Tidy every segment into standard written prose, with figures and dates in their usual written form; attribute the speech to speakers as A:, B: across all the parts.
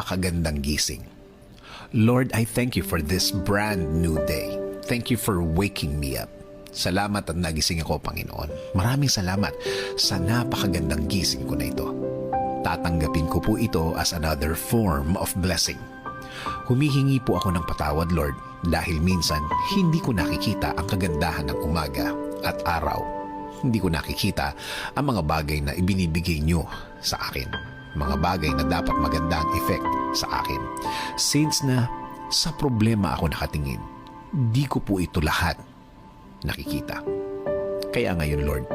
A: napakagandang gising. Lord, I thank you for this brand new day. Thank you for waking me up. Salamat at nagising ako, Panginoon. Maraming salamat sa napakagandang gising ko na ito. Tatanggapin ko po ito as another form of blessing. Humihingi po ako ng patawad, Lord, dahil minsan hindi ko nakikita ang kagandahan ng umaga at araw. Hindi ko nakikita ang mga bagay na ibinibigay nyo sa akin. Mga bagay na dapat maganda ang effect sa akin. Since na sa problema ako nakatingin, di ko po ito lahat nakikita. Kaya ngayon, Lord,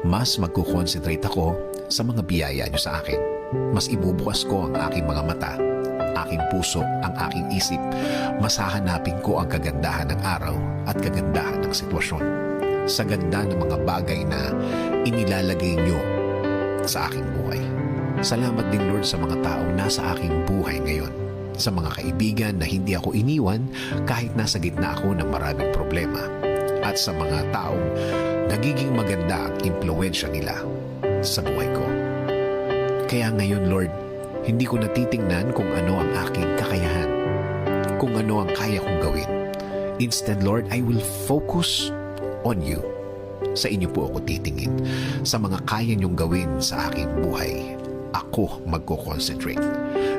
A: mas magkukonsentrate ako sa mga biyaya nyo sa akin. Mas ibubukas ko ang aking mga mata, aking puso, ang aking isip. Mas hahanapin ko ang kagandahan ng araw at kagandahan ng sitwasyon. Sa ganda ng mga bagay na inilalagay nyo sa aking buhay. Salamat din, Lord, sa mga taong nasa aking buhay ngayon. Sa mga kaibigan na hindi ako iniwan kahit nasa gitna ako ng maraming problema. At sa mga taong nagiging maganda ang impluwensya nila sa buhay ko. Kaya ngayon, Lord, hindi ko natitingnan kung ano ang aking kakayahan, kung ano ang kaya kong gawin. Instead, Lord, I will focus on you. Sa inyo po ako titingin. Sa mga kaya niyong gawin sa aking buhay, ako magko-concentrate.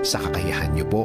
A: Sa kakayahan niyo po